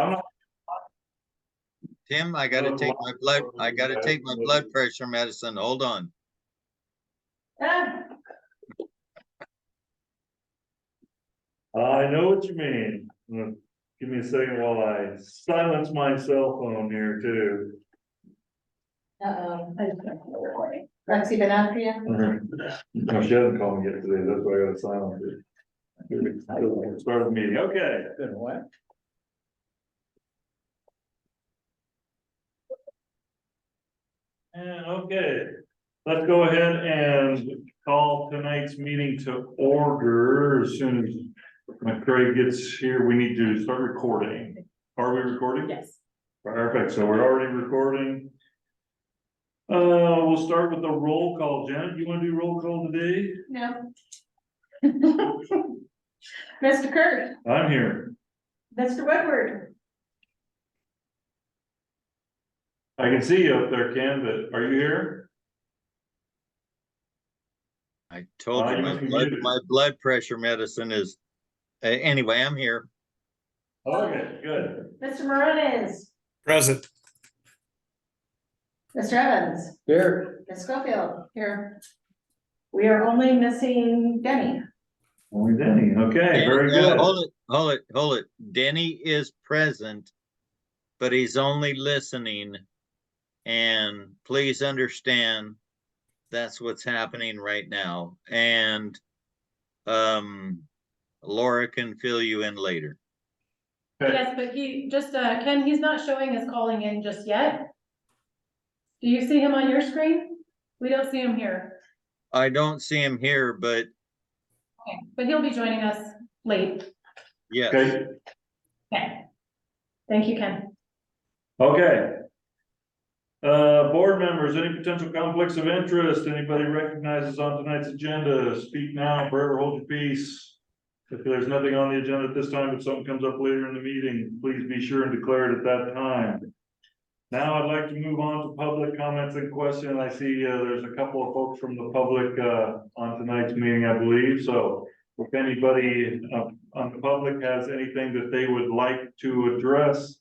I'm not. Tim, I gotta take my blood, I gotta take my blood pressure medicine. Hold on. I know what you mean. Give me a second while I silence my cell phone here too. Lexi been after you? No, she hasn't called me yet today. That's why I gotta silence it. Start the meeting. Okay. Good, what? And okay, let's go ahead and call tonight's meeting to order. As soon as Craig gets here, we need to start recording. Are we recording? Yes. Perfect, so we're already recording. We'll start with the roll call. Janet, you wanna do roll call today? No. Mr. Kurt, I'm here. Mr. Woodward, I can see you up there, Ken, but are you here? I told you you muted. my blood pressure medicine is, anyway, I'm here. Okay, good. Mr. Morones, Present. Mr. Evans, Here. Ms. Schofield, here. We are only missing Denny. Only Denny, okay, very good. Hold it. Denny is present, but he's only listening. And please understand, that's what's happening right now. And Laura can fill you in later. Okay. Yes, but he just, Ken, he's not showing us calling in just yet. Do you see him on your screen? We don't see him here. I don't see him here, but Okay, but he'll be joining us late. yes. Okay, Okay. Thank you, Ken. okay. Board members, any potential conflicts of interest, anybody recognizes on tonight's agenda, speak now, forever hold your peace. If there's nothing on the agenda at this time, if something comes up later in the meeting, please be sure and declare it at that time. Now I'd like to move on to public comments and questions. I see there's a couple of folks from the public on tonight's meeting, I believe. So if anybody on the public has anything that they would like to address,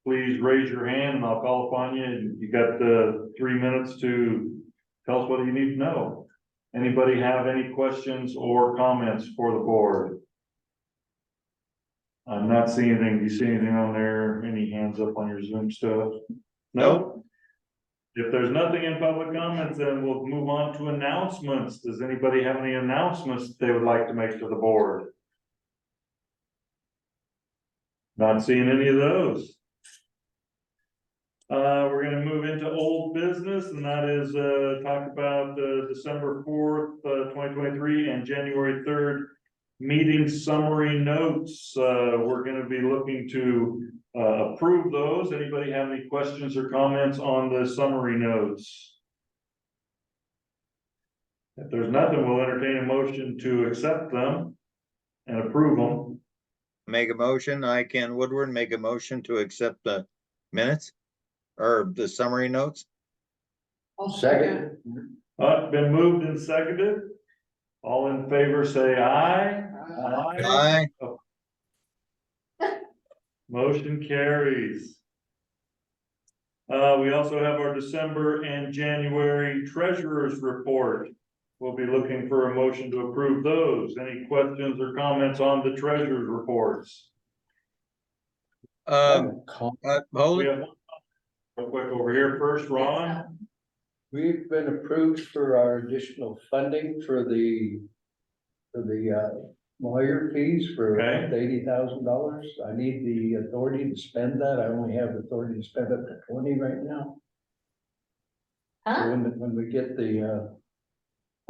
please raise your hand and I'll call upon you. And you got 3 minutes to tell us what you need to know. Anybody have any questions or comments for the board? I'm not seeing anything. Do you see anything on there? Any hands up on your Zoom stuff? No. If there's nothing in public comments, then we'll move on to announcements. Does anybody have any announcements they would like to make to the board? Not seeing any of those. We're gonna move into old business, and that is talk about December 4th, 2023 and January 3rd meeting summary notes. We're gonna be looking to approve those. Anybody have any questions or comments on the summary notes? If there's nothing, we'll entertain a motion to accept them and approve them. Make a motion. I can Woodward make a motion to accept the minutes or the summary notes. Second. It's been moved and seconded. All in favor, say aye. Aye. Motion carries. We also have our December and January treasurer's report. We'll be looking for a motion to approve those. Any questions or comments on the treasurer's reports? Hold We it. have one real quick over here first, Ron. We've been approved for our additional funding for the lawyer fees for Okay. $80,000. I need the authority to spend that. I only have authority to spend up to 20 right now. So Huh? when we get the,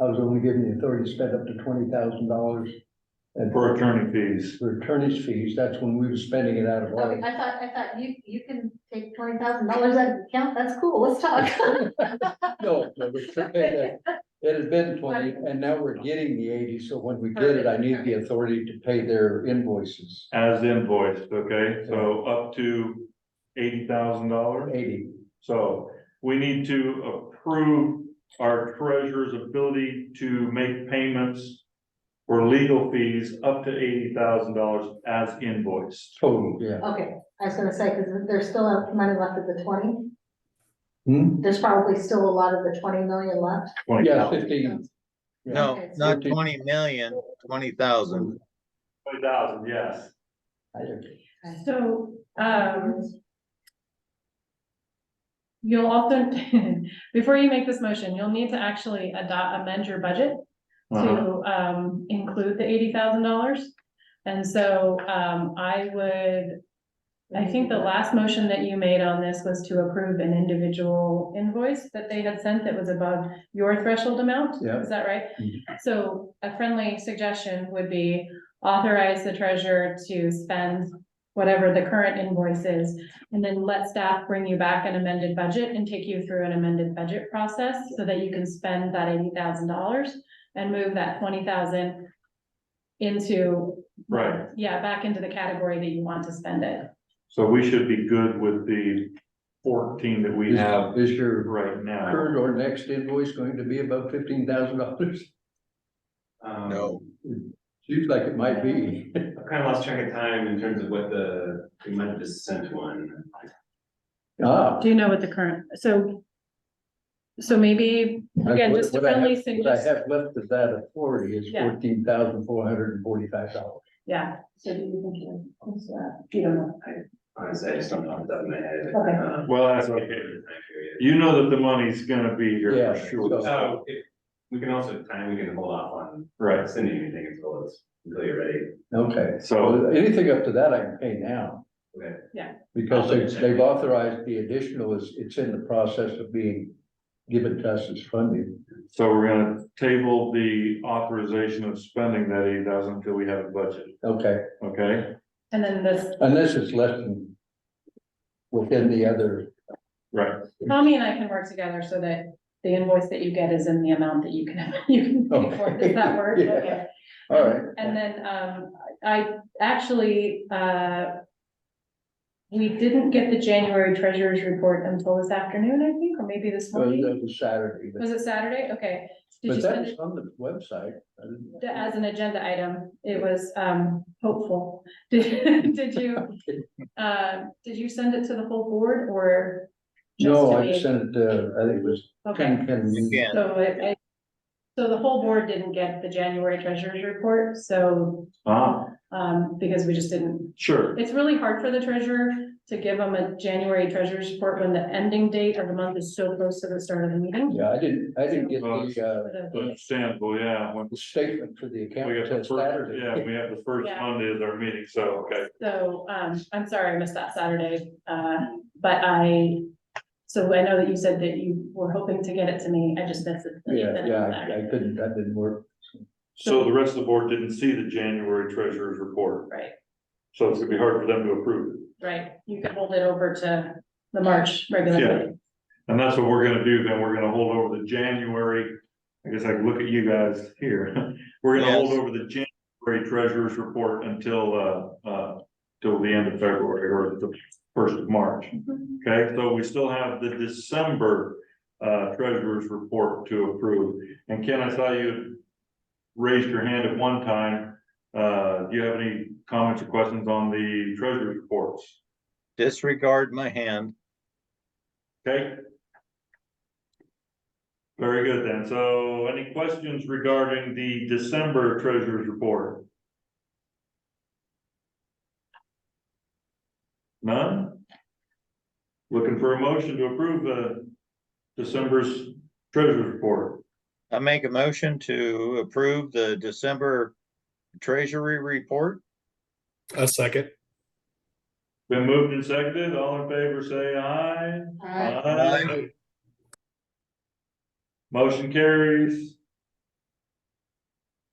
I was only given the authority to spend up to $20,000. And For attorney fees. for attorney's fees, that's when we were spending it out of our. Okay, I thought you can take $20,000 out of the account. That's cool. Let's talk. No, it had been 20 and now we're getting the 80. So when we get it, I need the authority to pay their invoices. As invoiced, okay, so up to $80,000. 80. So we need to approve our treasurer's ability to make payments for legal fees up to $80,000 as invoiced. Total, yeah. Okay, I was gonna say, because there's still money left at the 20, Hmm? there's probably still a lot of the 20 million left. Yeah, 20,000. 15. Yeah. No, Okay, so- not 14. 20 million, 20,000. 20,000, yes. I don't- So, you'll also, before you make this motion, you'll need to actually amend your budget Uh-huh. to, include the $80,000. And so, I think the last motion that you made on this was to approve an individual invoice that they had sent that was above your threshold amount. Yeah. Is that right? Mhm. So a friendly suggestion would be authorize the treasurer to spend whatever the current invoice is, and then let staff bring you back an amended budget and take you through an amended budget process so that you can spend that $80,000 and move that 20,000 into. Right. Yeah, back into the category that you want to spend it. So we should be good with the 14 that we have Is your right now. current or next invoice going to be about $15,000? No. Seems like it might be. I've kind of lost track of time in terms of what we might have just sent one. Ah. Do you know what the current, so maybe, again, just a What I have- friendly What I suggestion, have left of that authority is Yeah. $14,445. yeah. So do you think you don't know? Honestly, I just don't know off the top of my head. Okay. Well, that's okay. You know that the money's gonna be here Yeah, for sure. so- So if, we can also, we can hold off on Right, sending anything until you're ready. Okay, so, so anything up to that I can pay now. Okay. Because they've authorized the additional, it's in the process of being given to us as funding. so we're gonna table the authorization of spending that 80,000 until we have a budget, Okay, okay? And then this, unless it's less than within the other, Right, Tommy and I can work together so that the invoice that you get is in the amount that you can pay for. Does that work? Yeah. Okay. all right. And then, I actually, we didn't get the January treasurer's report until this afternoon, I think, or maybe this Well, morning. that was Saturday, Was it Saturday? Okay. Did you but that send was it on the website. I didn't- as an agenda item? It was, hopeful. Did you send it to the whole board or? just No, to I me? just sent it to, I think it was Okay. Ken. Again. So the whole board didn't get the January treasurer's report, so, because we just didn't. sure, It's really hard for the treasurer to give them a January treasurer's report when the ending date of the month is so close to the start of the meeting. Yeah, I didn't get Well, For the- understandable, yeah. When the statement for the we account got the till first, Saturday. yeah, we have the first Yeah. Monday as our meeting, so, okay. So, I'm sorry I missed that Saturday, but so I know that you said that you were hoping to get it to me, I just missed it. Yeah, I couldn't, that didn't work. So the rest of the board didn't see the January treasurer's report, Right, so it's gonna be hard for them to approve it. right, you can hold it over to the March regular Yeah. meeting. And that's what we're gonna do, then we're gonna hold over the January, I guess I can look at you guys here. We're gonna hold Yes. over the January treasurer's report until, till the end of February or the 1st of March. Okay, so we still have the December, treasurer's report to approve. And Ken, I saw you raised your hand at one time. Do you have any comments or questions on the treasurer's reports? Disregard my hand. Okay. Very good then. So any questions regarding the December treasurer's report? None? Looking for a motion to approve the December's treasurer's report. I make a motion to approve the December treasury report. A second. Been moved and seconded. All in favor, say aye. Aye. Motion carries.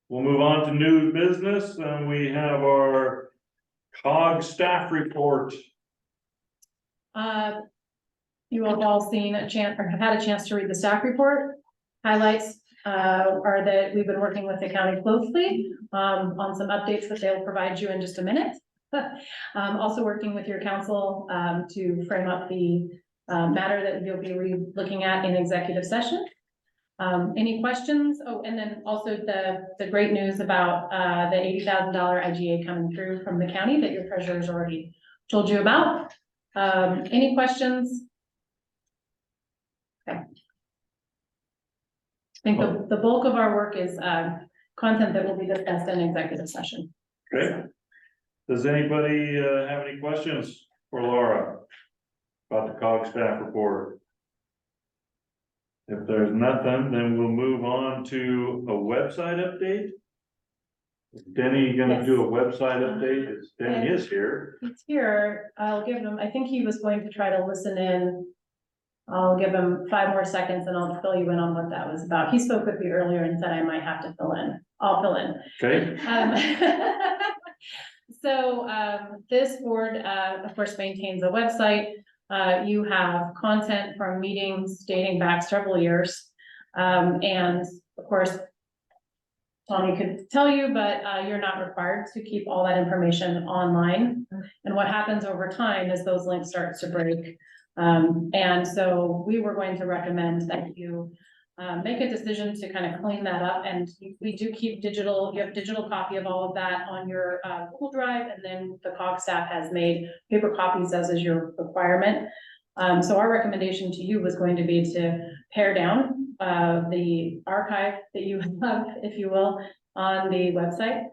We'll move on to new business and we have our COG staff report. You have all seen a chance, or have had a chance to read the staff report. Highlights, are that we've been working with the county closely, on some updates that they'll provide you in just a minute. Also working with your council, to frame up the, matter that you'll be looking at in executive session. Any questions? Oh, and then also the great news about, the $80,000 IGA coming through from the county that your treasurer's already told you about. Any questions? Okay. I think the bulk of our work is, content that will be discussed in executive session. Okay. Does anybody have any questions for Laura about the COG staff report? If there's nothing, then we'll move on to a website update. Is Denny gonna do a website update? Denny is here. He's here. I'll give him, I think he was going to try to listen in. I'll give him 5 more seconds and I'll fill you in on what that was about. He spoke with me earlier and said I might have to fill in. I'll fill in. Okay, So, this board, of course, maintains a website. You have content from meetings dating back several years. And of course, Tommy could tell you, but, you're not required to keep all that information online. And what happens over time is those links start to break. And so we were going to recommend that you make a decision to kind of clean that up, and we do keep digital, you have digital copy of all of that on your Google Drive, and then the COG staff has made paper copies as is your requirement. So our recommendation to you was going to be to pare down the archive that you have, if you will, on the website.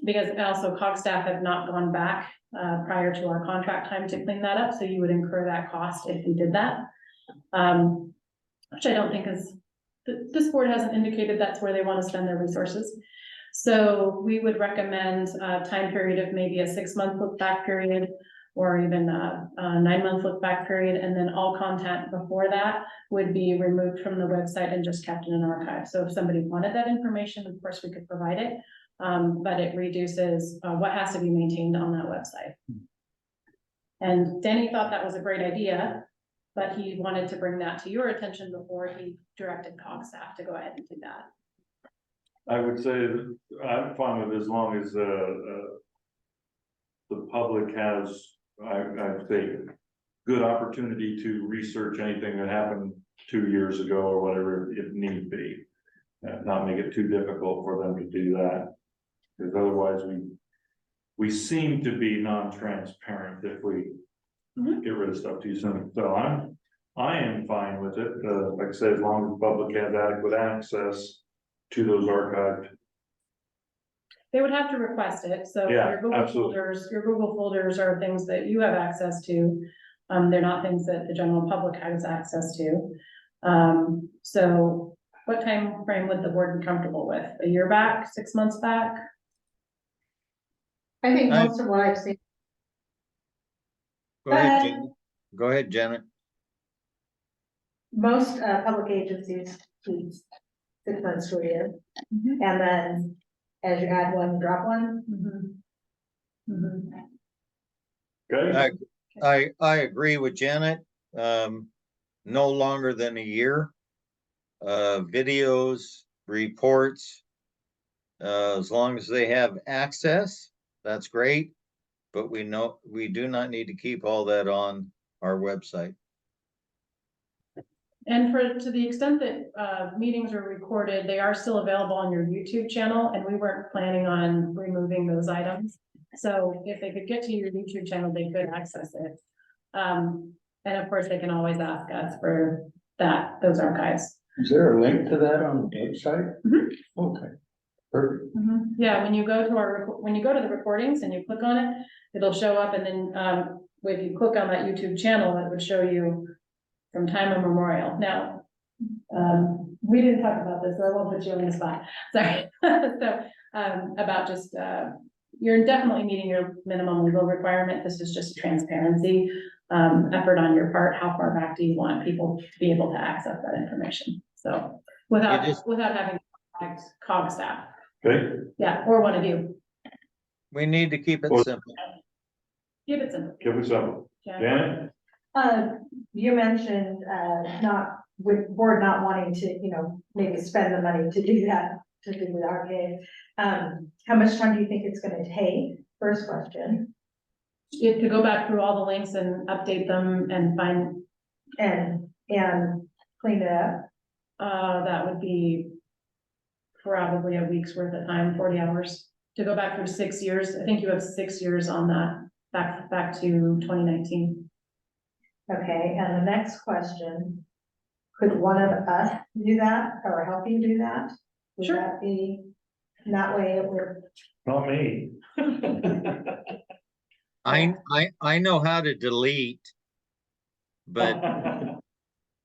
Because also COG staff have not gone back prior to our contract time to clean that up, so you would incur that cost if you did that. Which I don't think is, this board hasn't indicated that's where they want to spend their resources. So we would recommend a time period of maybe a 6-month look back period, or even a 9-month look back period, and then all content before that would be removed from the website and just kept in an archive. So if somebody wanted that information, of course we could provide it, but it reduces what has to be maintained on that website. And Denny thought that was a great idea, but he wanted to bring that to your attention before he directed COG staff to go ahead and do that. I would say that I'm fine with it as long as the public has, I would say, good opportunity to research anything that happened 2 years ago or whatever it need be. Not make it too difficult for them to do that, because otherwise we seem to be non-transparent if we get rid of stuff too soon. So I am fine with it. Like I said, as long as the public has adequate access to those archived. They would have to request it, so Yeah, your Google absolutely. folders are things that you have access to. They're not things that the general public has access to. So what time frame would the board be comfortable with? A year back, 6 months back? I think most of what I've seen, Go ahead, Janet. Go ahead, Janet. most public agencies keep 6 months to a year. And then as you add one, drop one. Okay, I agree with Janet. No longer than a year. Videos, reports, as long as they have access, that's great. But we know we do not need to keep all that on our website. And to the extent that meetings are recorded, they are still available on your YouTube channel, and we weren't planning on removing those items. So if they could get to your YouTube channel, they could access it. And of course, they can always ask us for those archives. Is there a link to that on the website? Okay, perfect. Yeah, when you go to the recordings and you click on it, it'll show up, and then if you click on that YouTube channel, it would show you from time immemorial. Now, we didn't talk about this, so I won't put you on the spot. Sorry. So about just you're definitely meeting your minimum legal requirement. This is just a transparency effort on your part. How far back do you want people to be able to access that information? So without having COG staff. okay. Yeah, or one of you. We need to keep it Well- simple. Keep it simple. Give us some. Yeah. Janet? You mentioned, with board not wanting to, maybe spend the money to do that, to do the archive. How much time do you think it's gonna take? First question, You have to go back through all the links and update them and find, and clean it up. That would be probably a week's worth of time, 40 hours, to go back through 6 years. I think you have 6 years on that, back to 2019. Okay, and the next question, could one of us do that or help you do that? Would Sure. that be, that way it would, Not me. I know how to delete, but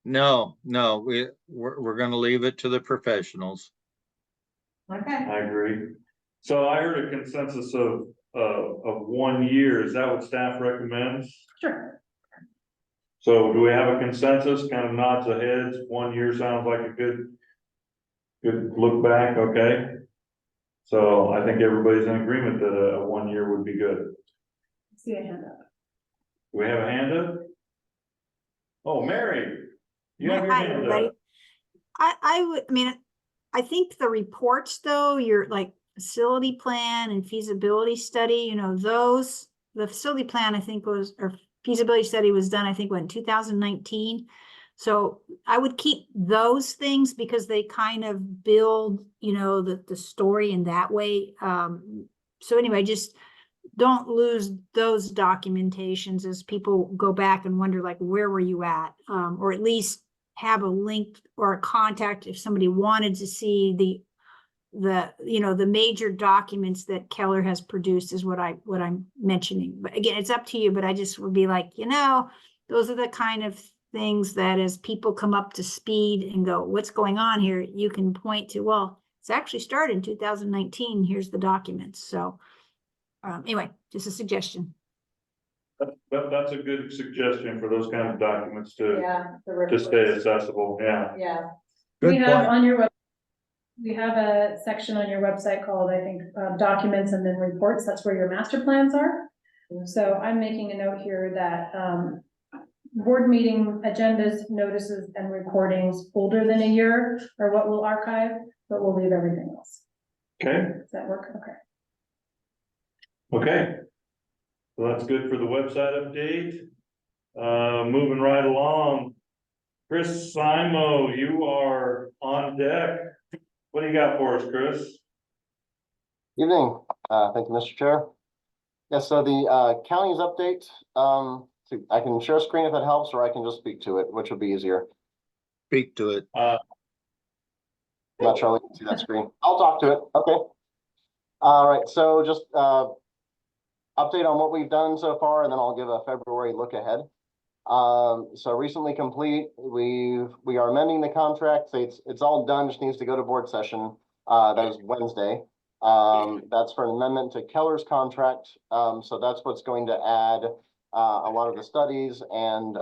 no, we're gonna leave it to the professionals. okay, I agree. So I heard a consensus of 1 year. Is that what staff recommends? Sure. So do we have a consensus, kind of nods of heads? 1 year sounds like a good look back, okay? So I think everybody's in agreement that a 1 year would be good. See a hand up. Do we have a hand up? Oh, Mary, you have your Hi, hand everybody. up. I mean, I think the reports though, your like facility plan and feasibility study, you know, those, the facility plan, I think was, or feasibility study was done, I think, in 2019. So I would keep those things because they kind of build, you know, the story in that way. So anyway, just don't lose those documentations as people go back and wonder, like, where were you at? Or at least have a link or a contact if somebody wanted to see the major documents that Keller has produced is what I'm mentioning. But again, it's up to you, but I just would be like, those are the kind of things that as people come up to speed and go, what's going on here? You can point to, well, it's actually started in 2019. Here's the documents. So anyway, just a suggestion. That's a good suggestion for those kind of documents to yeah. stay accessible, yeah. Yeah, We Good have point. on your web, we have a section on your website called, I think, documents and then reports. That's where your master plans are. So I'm making a note here that, board meeting agendas, notices and recordings older than a year are what we'll archive, but we'll leave everything else. Okay, Does that work? Okay. okay. So that's good for the website update. Moving right along. Chris Simo, you are on deck. What do you got for us, Chris? Evening, thank you, Mr. Chair. Yes, so the county's update, I can share a screen if it helps, or I can just speak to it, which would be easier. Speak to it. I'm not sure we can see that screen. I'll talk to it, okay. All right, so just update on what we've done so far, and then I'll give a February look ahead. So recently complete, we are amending the contract. It's all done, just needs to go to board session. That is Wednesday. That's for an amendment to Keller's contract. So that's what's going to add a lot of the studies and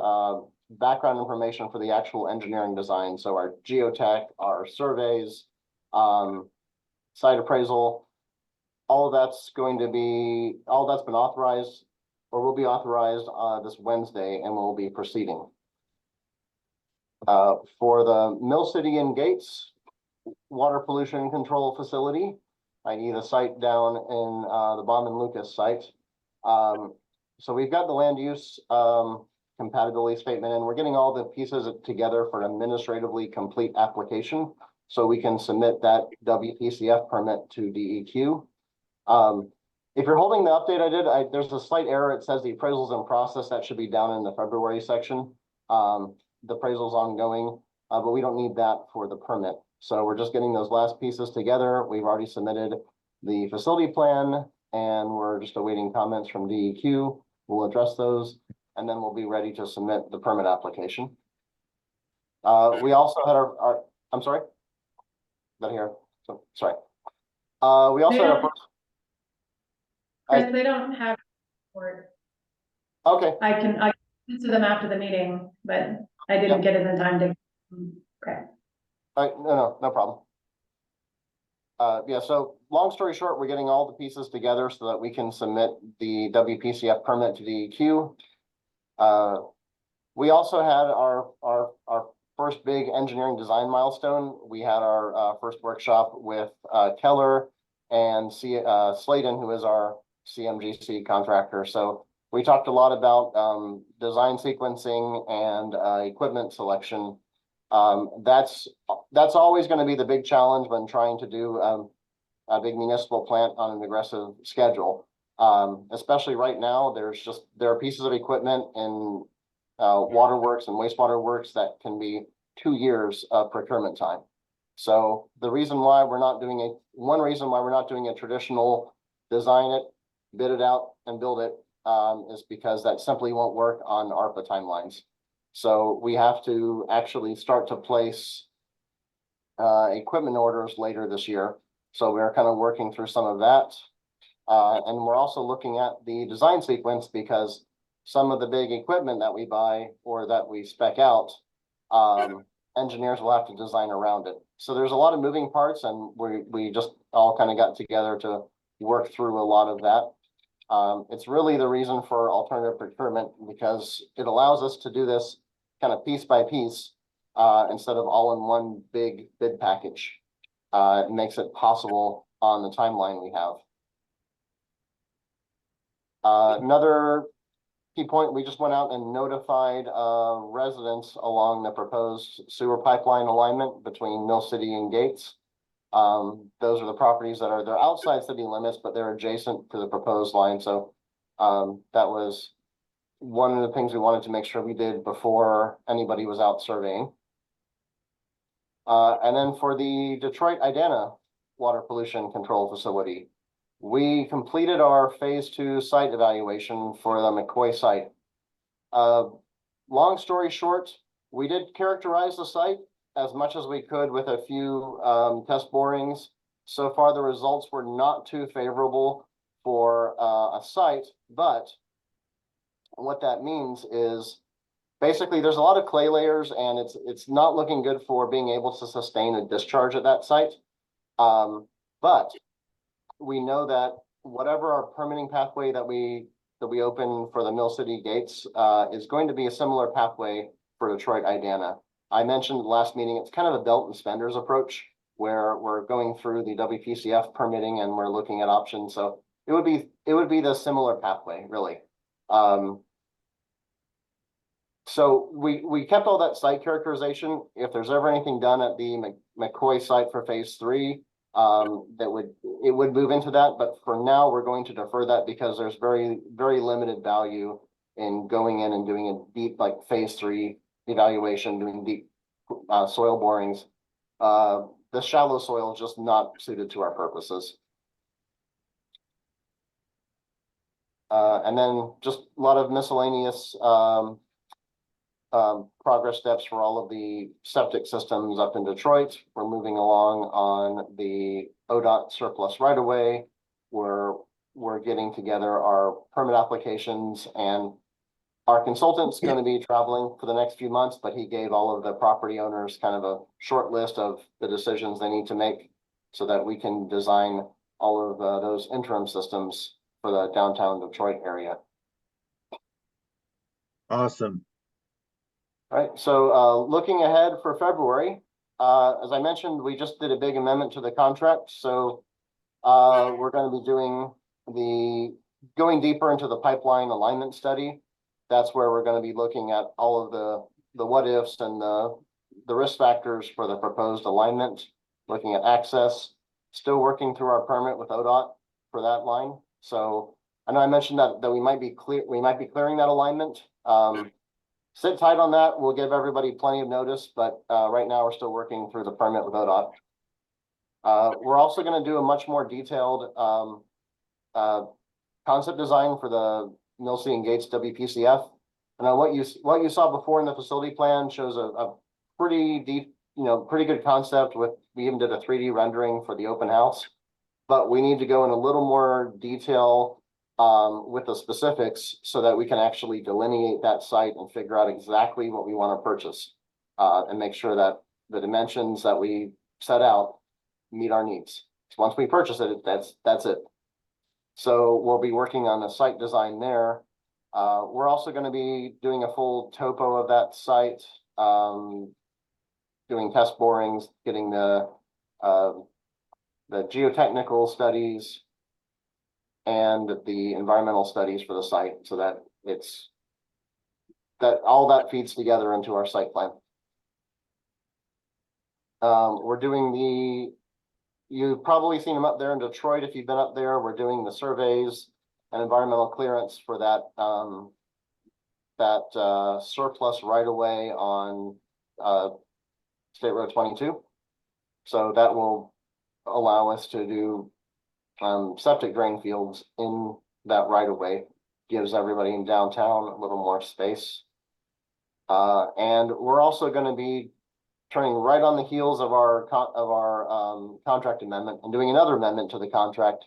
background information for the actual engineering design. So our geotech, our surveys, site appraisal, all that's been authorized or will be authorized this Wednesday, and we'll be proceeding. For the Mill City and Gates water pollution control facility, i.e. the site down in the Baum and Lucas site. So we've got the land use compatibility statement, and we're getting all the pieces together for an administratively complete application, so we can submit that WPCF permit to DEQ. If you're holding the update I did, there's a slight error. It says the appraisal's in process. That should be down in the February section. The appraisal's ongoing, but we don't need that for the permit. So we're just getting those last pieces together. We've already submitted the facility plan, and we're just awaiting comments from DEQ. We'll address those, and then we'll be ready to submit the permit application. We also had our I'm sorry? Not here. So, sorry. We also had our first. Chris, they don't have report. Okay. I can send to them after the meeting, but I didn't get it in time to. Okay. No problem. Yeah, so long story short, we're getting all the pieces together so that we can submit the WPCF permit to DEQ. We also had our first big engineering design milestone. We had our first workshop with Keller and Sladen, who is our CMGC contractor. So we talked a lot about design sequencing and equipment selection. That's always gonna be the big challenge when trying to do, a big municipal plant on an aggressive schedule. Especially right now, there are pieces of equipment in, waterworks and wastewater works that can be 2 years of procurement time. So one reason why we're not doing a traditional design it, bid it out and build it, is because that simply won't work on ARPA timelines. So we have to actually start to place equipment orders later this year. So we're kind of working through some of that. And we're also looking at the design sequence because some of the big equipment that we buy or that we spec out, engineers will have to design around it. So there's a lot of moving parts, and we just all kind of got together to work through a lot of that. It's really the reason for alternative procurement because it allows us to do this kind of piece by piece, instead of all in one big bid package. It makes it possible on the timeline we have. Another key point, we just went out and notified residents along the proposed sewer pipeline alignment between Mill City and Gates. Those are the properties they're outside city limits, but they're adjacent to the proposed line. So that was one of the things we wanted to make sure we did before anybody was out surveying. And then for the Detroit Idana water pollution control facility, we completed our phase 2 site evaluation for the McCoy site. Long story short, we did characterize the site as much as we could with a few test borings. So far, the results were not too favorable for a site, but what that means is basically there's a lot of clay layers and it's not looking good for being able to sustain a discharge at that site. But we know that whatever our permitting pathway that we open for the Mill City Gates is going to be a similar pathway for Detroit Idana. I mentioned last meeting, it's kind of a belt and suspenders approach where we're going through the WPCF permitting and we're looking at options. So it would be the similar pathway, really. So we kept all that site characterization. If there's ever anything done at the McCoy site for phase 3, it would move into that. But for now, we're going to defer that because there's very, very limited value in going in and doing a deep like phase 3 evaluation, doing deep soil borings. The shallow soil is just not suited to our purposes. And then just a lot of miscellaneous progress steps for all of the septic systems up in Detroit. We're moving along on the ODOT surplus right away. We're getting together our permit applications, and our consultant's going to be traveling for the next few months, but he gave all of the property owners kind of a short list of the decisions they need to make so that we can design all of those interim systems for the downtown Detroit area. Awesome. All right, so looking ahead for February, as I mentioned, we just did a big amendment to the contract. So we're going to be going deeper into the pipeline alignment study. That's where we're going to be looking at all of the what ifs and the risk factors for the proposed alignment, looking at access, still working through our permit with ODOT for that line. So I know I mentioned that we might be clearing that alignment. Sit tight on that. We'll give everybody plenty of notice, but right now we're still working through the permit with ODOT. We're also going to do a much more detailed concept design for the Mill City and Gates WPCF. And what you saw before in the facility plan shows a pretty deep, pretty good concept. We even did a 3D rendering for the open house, but we need to go in a little more detail with the specifics so that we can actually delineate that site and figure out exactly what we want to purchase and make sure that the dimensions that we set out meet our needs. So once we purchase it, that's it. So we'll be working on the site design there. We're also going to be doing a full topo of that site, doing test borings, getting the geotechnical studies and the environmental studies for the site so that all that feeds together into our site plan. We're doing you've probably seen them up there in Detroit if you've been up there. We're doing the surveys and environmental clearance for that surplus right away on State Road 22. So that will allow us to do septic drain fields in that right of way. Gives everybody in downtown a little more space. And we're also going to be turning right on the heels of our contract amendment and doing another amendment to the contract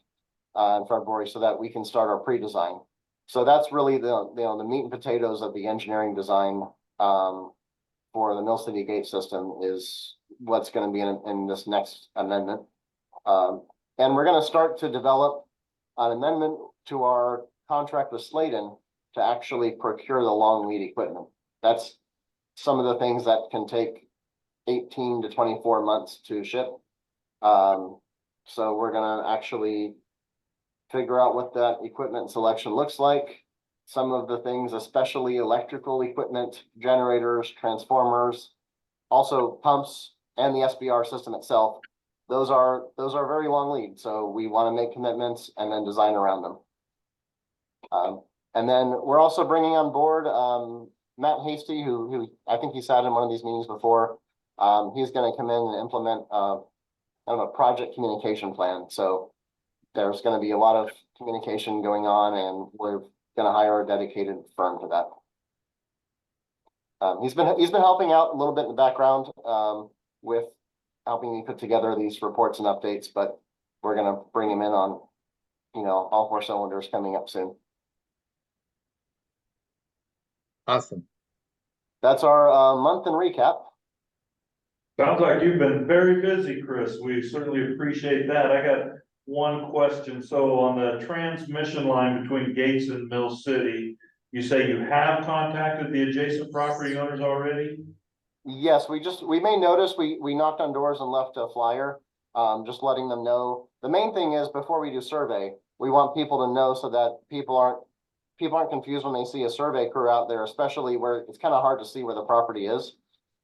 in February so that we can start our pre-design. So that's really the meat and potatoes of the engineering design for the Mill City Gate system is what's going to be in this next amendment. And we're going to start to develop an amendment to our contract with Sladen to actually procure the long lead equipment. That's some of the things that can take 18 to 24 months to ship. So we're going to actually figure out what that equipment selection looks like. Some of the things, especially electrical equipment, generators, transformers, also pumps and the SBR system itself. Those are very long lead. So we want to make commitments and then design around them. And then we're also bringing on board Matt Hasty, who I think he sat in one of these meetings before. He's going to come in and implement kind of a project communication plan. So there's going to be a lot of communication going on, and we're going to hire a dedicated firm to that. He's been helping out a little bit in the background with helping me put together these reports and updates, but we're going to bring him in on, all 4 cylinders coming up soon. Awesome. That's our month in recap. Sounds like you've been very busy, Chris. We certainly appreciate that. I got one question. So on the transmission line between Gates and Mill City, you say you have contacted the adjacent property owners already? Yes, we may notice we knocked on doors and left a flyer, just letting them know. The main thing is before we do survey, we want people to know so that people aren't confused when they see a survey crew out there, especially where it's kind of hard to see where the property is.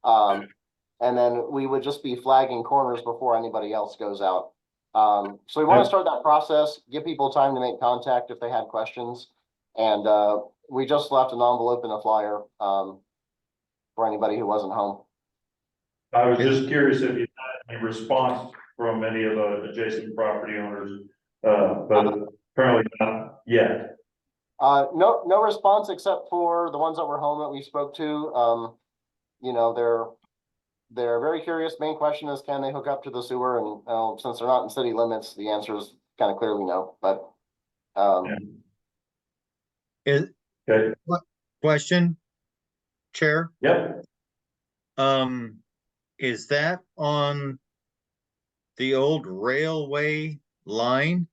And then we would just be flagging corners before anybody else goes out. So we want to start that process, give people time to make contact if they had questions. And we just left an envelope and a flyer for anybody who wasn't home. I was just curious if you had any response from any of the adjacent property owners, but apparently not yet. No response except for the ones that were home that we spoke to. They're very curious. Main question is, can they hook up to the sewer? And since they're not in city limits, the answer is kind of clearly no. But Okay. Question, Chair? Yep. Is that on the old railway line?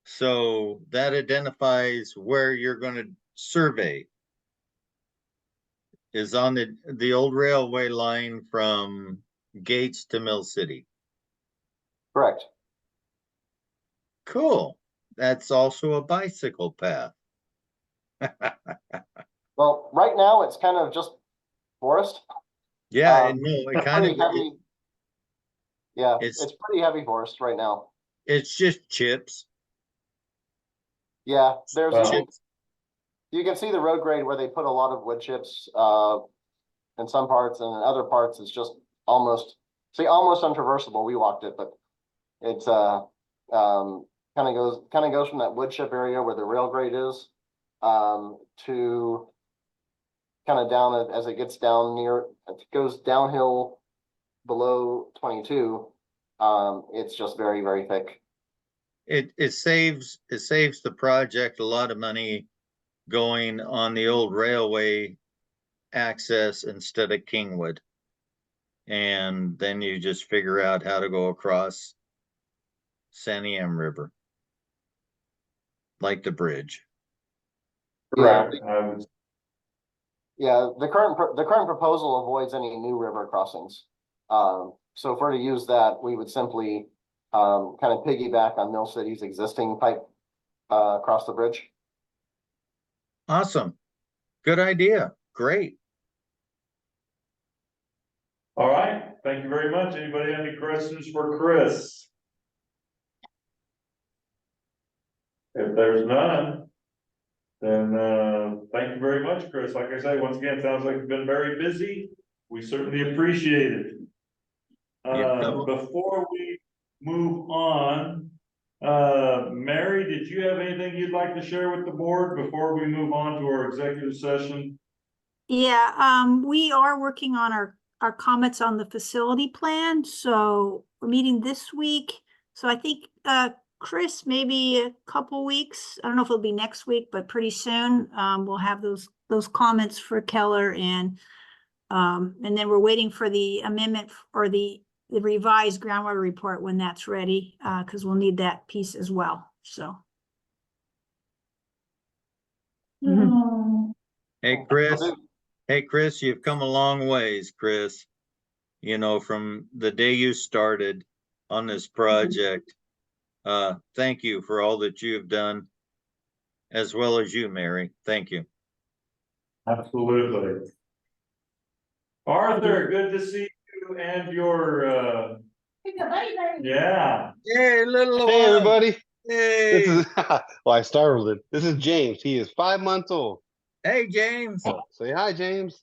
So that identifies where you're going to survey. Is on the old railway line from Gates to Mill City. correct. Cool. That's also a bicycle path. Well, right now it's kind of just forest. Yeah, no, it kind of heavy. Yeah, it's pretty heavy forest right now. it's just chips. Yeah, there's Chips. you can see the road grade where they put a lot of wood chips in some parts, and in other parts it's just almost untraversable. We walked it, but it's kind of goes from that wood chip area where the rail grade is to kind of down as it gets down near, it goes downhill below 22. It's just very, very thick. It saves the project a lot of money going on the old railway access instead of Kingwood. And then you just figure out how to go across Santiam River. Like the bridge. Correct. Yeah, the current proposal avoids any new river crossings. So if we're to use that, we would simply kind of piggyback on Mill City's existing pipe across the bridge. Awesome. Good idea. Great. All right. thank you very much. Anybody have any questions for Chris? If there's none, then, thank you very much, Chris. Like I say, once again, sounds like you've been very busy. We certainly appreciate it. Before we move on, Mary, did you have anything you'd like to share with the board before we move on to our executive session? Yeah, we are working on our comments on the facility plan, so we're meeting this week. So I think, Chris, maybe a couple weeks, I don't know if it'll be next week, but pretty soon, we'll have those comments for Keller and then we're waiting for the amendment or the revised groundwater report when that's ready, because we'll need that piece as well, so. Hey, Chris, you've come a long ways, Chris. You know, from the day you started on this project. Thank you for all that you've done, as well as you, Mary. Thank you. Absolutely. Arthur, good to see you and your, yeah. Hey, little Hey, one. everybody. This Hey. is, well, I startled it. This is James. He is 5 months old. Hey, James. Say hi, James.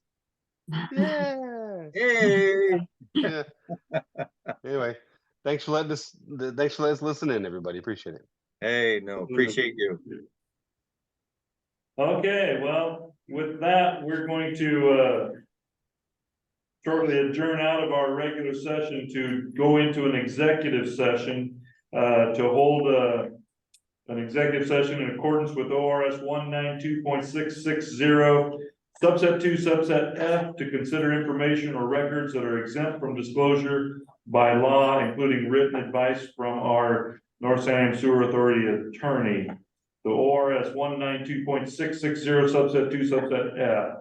Yeah. Hey. Yeah. Anyway, thanks for letting us listen in, everybody. Appreciate it. Hey, no, appreciate you. Okay, well, with that, we're going to, shortly adjourn out of our regular session to go into an executive session, to hold, an executive session in accordance with ORS 192.660, subset 2, subset F, to consider information or records that are exempt from disclosure by law, including written advice from our North Santiam Sewer Authority attorney. The ORS 192.660, subset 2, subset F.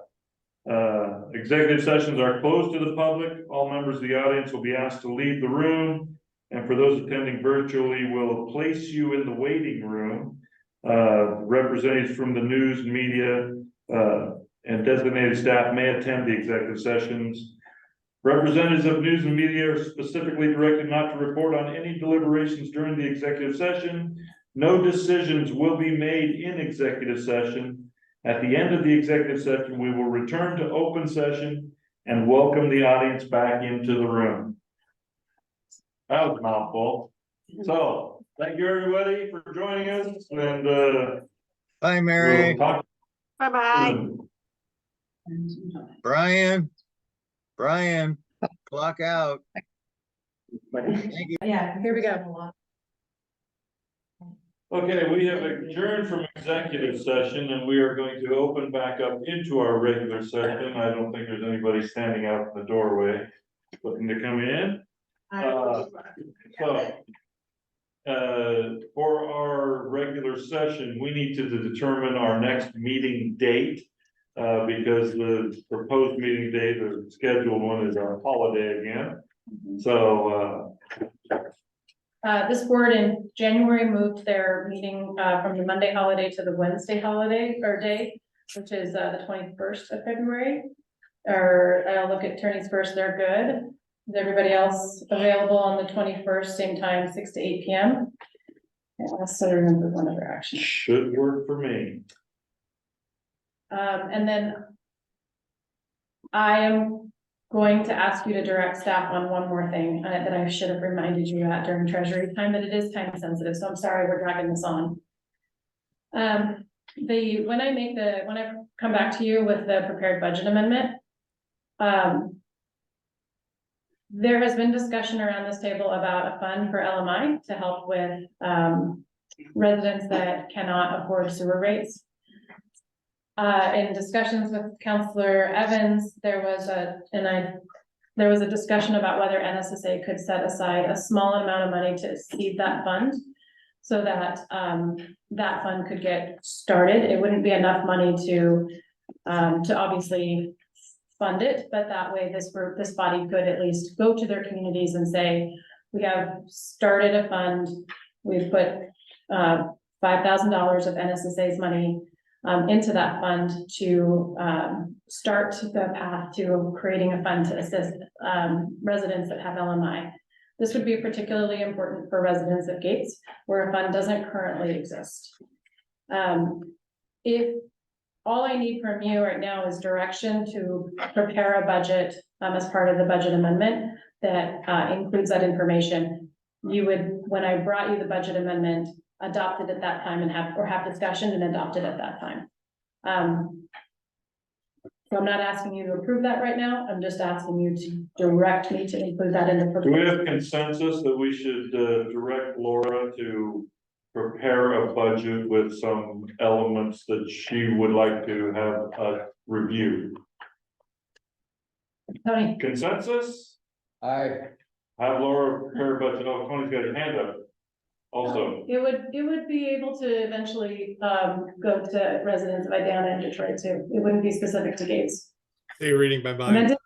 Executive sessions are closed to the public. All members of the audience will be asked to leave the room. And for those attending virtually, we'll place you in the waiting room. Representatives from the news and media and designated staff may attend the executive sessions. Representatives of news and media are specifically directed not to report on any deliberations during the executive session. No decisions will be made in executive session. At the end of the executive session, we will return to open session and welcome the audience back into the room. That was a mouthful. So, thank you everybody for joining us, and Bye, Mary. we'll talk Bye-bye. soon. Brian, clock out. Yeah, Here we go. Okay, we have adjourned from executive session and we are going to open back up into our regular session. I don't think there's anybody standing out in the doorway looking to come in. For our regular session, we need to determine our next meeting date. Because the proposed meeting date, the scheduled one, is our holiday again. So, This board in January moved their meeting from the Monday holiday to the Wednesday holiday or day, which is the 21st of February. Or I'll look at attorneys first, they're good. Is everybody else available on the 21st, same time, 6 to 8 p.m.? Yeah, I still remember one other action. should work for me. And then I am going to ask you to direct staff on one more thing that I should have reminded you at during treasury time, but it is time sensitive, so I'm sorry we're dragging this on. When I come back to you with the prepared budget amendment, there has been discussion around this table about a fund for LMI to help with residents that cannot afford sewer rates. In discussions with Councillor Evans, there was a discussion about whether NSSA could set aside a small amount of money to seed that fund so that that fund could get started. It wouldn't be enough money to obviously fund it, but that way this body could at least go to their communities and say, we have started a fund, we've put $5,000 of NSSA's money into that fund to, start the path to creating a fund to assist, residents that have LMI. This would be particularly important for residents of Gates, where a fund doesn't currently exist. If all I need from you right now is direction to prepare a budget, as part of the budget amendment that, includes that information, you would, when I brought you the budget amendment, adopt it at that time and have discussion and adopt it at that time. So I'm not asking you to approve that right now. I'm just asking you to direct me to include that in the. Do we have consensus that we should direct Laura to prepare a budget with some elements that she would like to have reviewed? Tony, Consensus? I, Have Laura prepare a budget. Oh, Tony's got his hand up. Also, it would be able to eventually, go to residents of Idana and Detroit too. It wouldn't be specific to Gates. You're reading my And mind. then-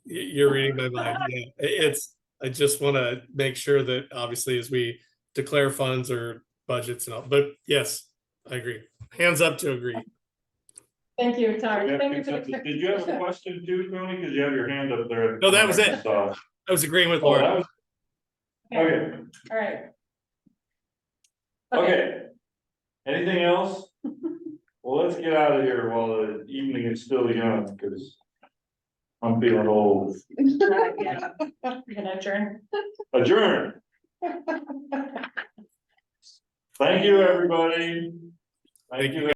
You're reading my mind. Yeah, I just want to make sure that obviously as we declare funds or budgets and all, but yes, I agree. Hands up to agree. Thank you, we Tara. have Thank you for consensus. the. Did you have a question too, Tony? Because you have your hand up there. No, that was it. Oh, I was agreeing with that Laura. was, okay, All right. okay. Anything else? Well, let's get out of here while the evening is still young, because I'm feeling old. You're gonna adjourn. Adjourn. Thank you, everybody. Thank you.